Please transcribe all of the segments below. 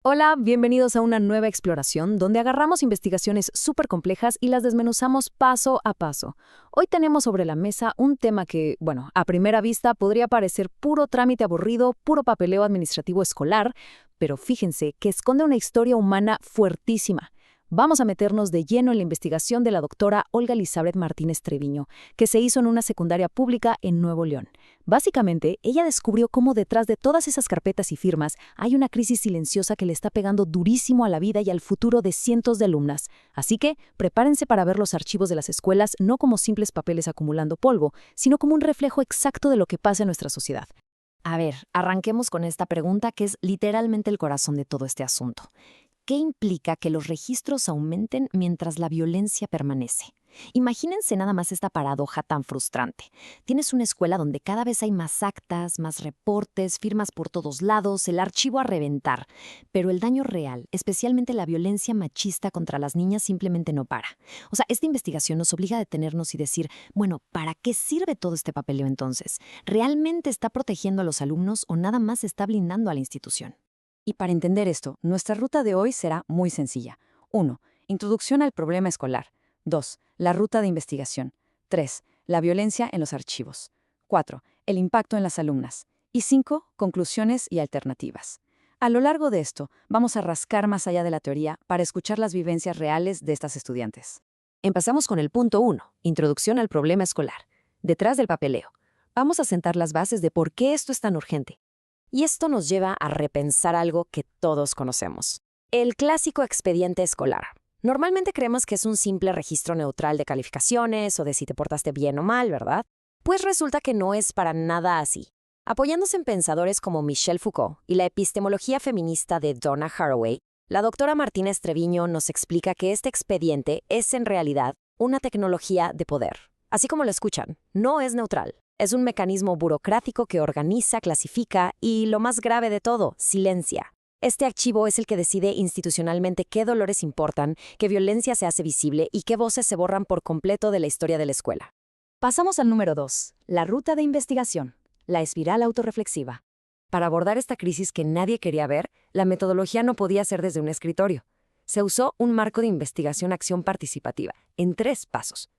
Hola, bienvenidos a una nueva exploración donde agarramos investigaciones súper complejas y las desmenuzamos paso a paso. Hoy tenemos sobre la mesa un tema que, bueno, a primera vista podría parecer puro trámite aburrido, puro papeleo administrativo escolar, pero fíjense que esconde una historia humana fuertísima. Vamos a meternos de lleno en la investigación de la doctora Olga Elizabeth Martínez Treviño, que se hizo en una secundaria pública en Nuevo León. Básicamente, ella descubrió cómo detrás de todas esas carpetas y firmas hay una crisis silenciosa que le está pegando durísimo a la vida y al futuro de cientos de alumnas. Así que, prepárense para ver los archivos de las escuelas no como simples papeles acumulando polvo, sino como un reflejo exacto de lo que pasa en nuestra sociedad. A ver, arranquemos con esta pregunta que es literalmente el corazón de todo este asunto. ¿Qué implica que los registros aumenten mientras la violencia permanece? Imagínense nada más esta paradoja tan frustrante. Tienes una escuela donde cada vez hay más actas, más reportes, firmas por todos lados, el archivo a reventar. Pero el daño real, especialmente la violencia machista contra las niñas, simplemente no para. O sea, esta investigación nos obliga a detenernos y decir, bueno, ¿para qué sirve todo este papeleo entonces? ¿Realmente está protegiendo a los alumnos o nada más está blindando a la institución? Y para entender esto, nuestra ruta de hoy será muy sencilla. 1. Introducción al problema escolar. 2. La ruta de investigación. 3. La violencia en los archivos. 4. El impacto en las alumnas. Y 5. Conclusiones y alternativas. A lo largo de esto, vamos a rascar más allá de la teoría para escuchar las vivencias reales de estas estudiantes. Empezamos con el punto 1, introducción al problema escolar. Detrás del papeleo. Vamos a sentar las bases de por qué esto es tan urgente. Y esto nos lleva a repensar algo que todos conocemos. El clásico expediente escolar. Normalmente creemos que es un simple registro neutral de calificaciones o de si te portaste bien o mal, ¿verdad? Pues resulta que no es para nada así. Apoyándose en pensadores como Michel Foucault y la epistemología feminista de Donna Haraway, la doctora Martínez Treviño nos explica que este expediente es en realidad una tecnología de poder. Así como lo escuchan, no es neutral. Es un mecanismo burocrático que organiza, clasifica y, lo más grave de todo, silencia. Este archivo es el que decide institucionalmente qué dolores importan, qué violencia se hace visible y qué voces se borran por completo de la historia de la escuela. Pasamos al número 2, la ruta de investigación, la espiral autorreflexiva. Para abordar esta crisis que nadie quería ver, la metodología no podía ser desde un escritorio. Se usó un marco de investigación-acción participativa, en 3 pasos.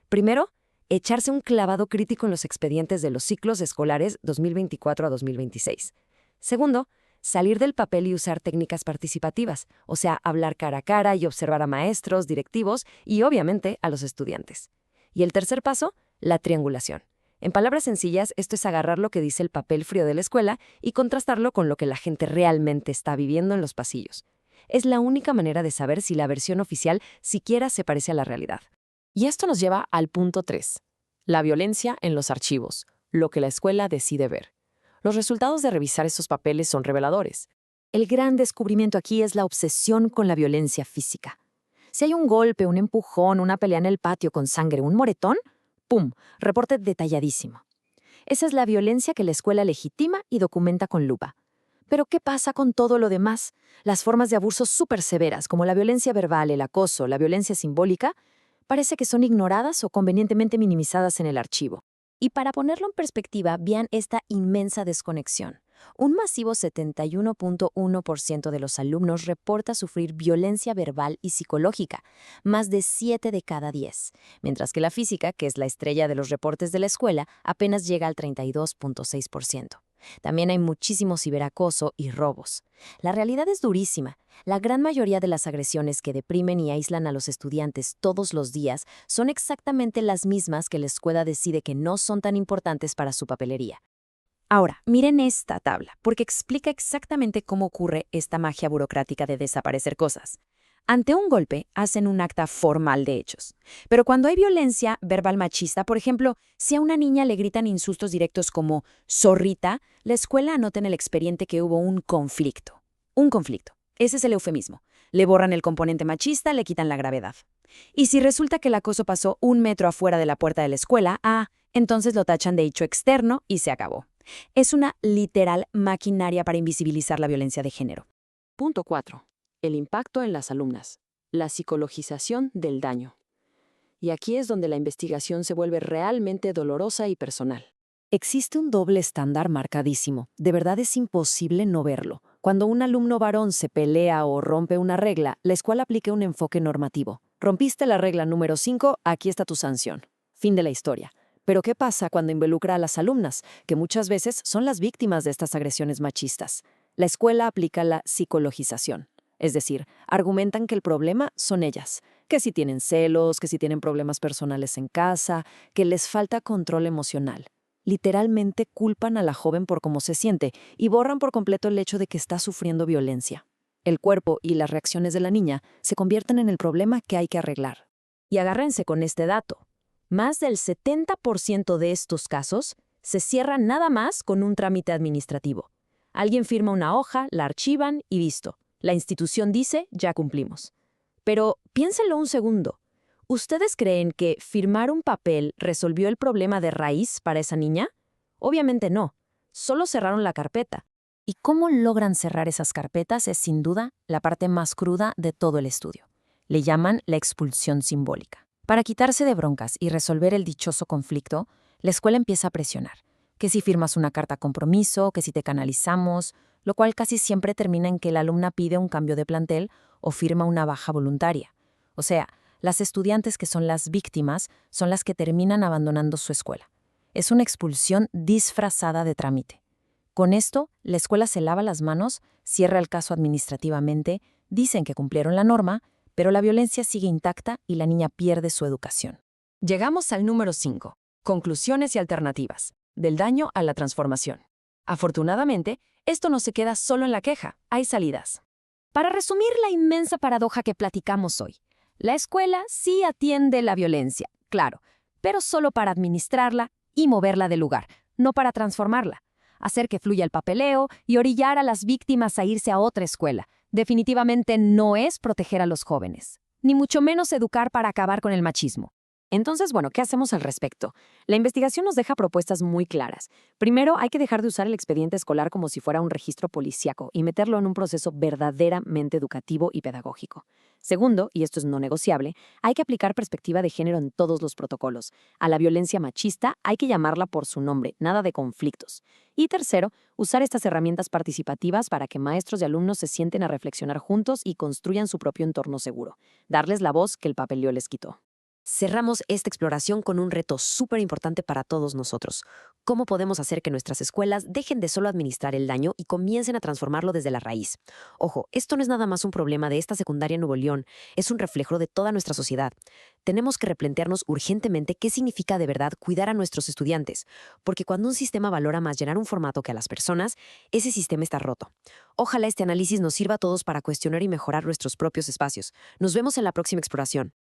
Primero, echarse un clavado crítico en los expedientes de los ciclos escolares 2024 a 2026. Segundo, salir del papel y usar técnicas participativas, o sea, hablar cara a cara y observar a maestros, directivos y, obviamente, a los estudiantes. Y el tercer paso, la triangulación. En palabras sencillas, esto es agarrar lo que dice el papel frío de la escuela y contrastarlo con lo que la gente realmente está viviendo en los pasillos. Es la única manera de saber si la versión oficial siquiera se parece a la realidad. Y esto nos lleva al punto 3, la violencia en los archivos, lo que la escuela decide ver. Los resultados de revisar estos papeles son reveladores. El gran descubrimiento aquí es la obsesión con la violencia física. Si hay un golpe, un empujón, una pelea en el patio con sangre, un moretón, ¡pum!, reporte detalladísimo. Esa es la violencia que la escuela legitima y documenta con lupa. Pero ¿qué pasa con todo lo demás? Las formas de abuso súper severas, como la violencia verbal, el acoso, la violencia simbólica, parece que son ignoradas o convenientemente minimizadas en el archivo. Y para ponerlo en perspectiva, vean esta inmensa desconexión. Un masivo 71.1% de los alumnos reporta sufrir violencia verbal y psicológica, más de 7 de cada 10, mientras que la física, que es la estrella de los reportes de la escuela, apenas llega al 32.6%. También hay muchísimo ciberacoso y robos. La realidad es durísima. La gran mayoría de las agresiones que deprimen y aíslan a los estudiantes todos los días son exactamente las mismas que la escuela decide que no son tan importantes para su papelería. Ahora, miren esta tabla, porque explica exactamente cómo ocurre esta magia burocrática de desaparecer cosas. Ante un golpe, hacen un acta formal de hechos. Pero cuando hay violencia verbal machista, por ejemplo, si a una niña le gritan insultos directos como zorrita, la escuela anota en el expediente que hubo un conflicto. Un conflicto. Ese es el eufemismo. Le borran el componente machista, le quitan la gravedad. Y si resulta que el acoso pasó 1 metro afuera de la puerta de la escuela, entonces lo tachan de hecho externo y se acabó. Es una literal maquinaria para invisibilizar la violencia de género. Punto 4. El impacto en las alumnas. La psicologización del daño. Y aquí es donde la investigación se vuelve realmente dolorosa y personal. Existe un doble estándar marcadísimo. De verdad es imposible no verlo. Cuando un alumno varón se pelea o rompe una regla, la escuela aplica un enfoque normativo. Rompiste la regla número 5, aquí está tu sanción. Fin de la historia. Pero ¿qué pasa cuando involucra a las alumnas, que muchas veces son las víctimas de estas agresiones machistas? La escuela aplica la psicologización. Es decir, argumentan que el problema son ellas, que si tienen celos, que si tienen problemas personales en casa, que les falta control emocional. Literalmente culpan a la joven por cómo se siente y borran por completo el hecho de que está sufriendo violencia. El cuerpo y las reacciones de la niña se convierten en el problema que hay que arreglar. Y agárrense con este dato. Más del 70% de estos casos se cierran nada más con un trámite administrativo. Alguien firma una hoja, la archivan y listo. La institución dice, ya cumplimos. Pero piénsenlo un segundo. ¿Ustedes creen que firmar un papel resolvió el problema de raíz para esa niña? Obviamente no. Solo cerraron la carpeta. ¿Y cómo logran cerrar esas carpetas? Es sin duda la parte más cruda de todo el estudio. Le llaman la expulsión simbólica. Para quitarse de broncas y resolver el dichoso conflicto, la escuela empieza a presionar. Que si firmas una carta compromiso, que si te canalizamos, lo cual casi siempre termina en que la alumna pide un cambio de plantel o firma una baja voluntaria. O sea, las estudiantes que son las víctimas son las que terminan abandonando su escuela. Es una expulsión disfrazada de trámite. Con esto, la escuela se lava las manos, cierra el caso administrativamente, dicen que cumplieron la norma, pero la violencia sigue intacta y la niña pierde su educación. Llegamos al número 5. Conclusiones y alternativas. Del daño a la transformación. Afortunadamente, esto no se queda solo en la queja, hay salidas. Para resumir la inmensa paradoja que platicamos hoy, la escuela sí atiende la violencia, claro, pero solo para administrarla y moverla del lugar, no para transformarla. Hacer que fluya el papeleo y orillar a las víctimas a irse a otra escuela. Definitivamente no es proteger a los jóvenes, ni mucho menos educar para acabar con el machismo. Entonces, bueno, ¿qué hacemos al respecto? La investigación nos deja propuestas muy claras. Primero, hay que dejar de usar el expediente escolar como si fuera un registro policíaco y meterlo en un proceso verdaderamente educativo y pedagógico. Segundo, y esto es no negociable, hay que aplicar perspectiva de género en todos los protocolos. A la violencia machista hay que llamarla por su nombre, nada de conflictos. Y tercero, usar estas herramientas participativas para que maestros y alumnos se sienten a reflexionar juntos y construyan su propio entorno seguro. Darles la voz que el papeleo les quitó. Cerramos esta exploración con un reto súper importante para todos nosotros. ¿Cómo podemos hacer que nuestras escuelas dejen de solo administrar el daño y comiencen a transformarlo desde la raíz? Ojo, esto no es nada más un problema de esta secundaria en Nuevo León, es un reflejo de toda nuestra sociedad. Tenemos que replantearnos urgentemente qué significa de verdad cuidar a nuestros estudiantes, porque cuando un sistema valora más llenar un formato que a las personas, ese sistema está roto. Ojalá este análisis nos sirva a todos para cuestionar y mejorar nuestros propios espacios. Nos vemos en la próxima exploración.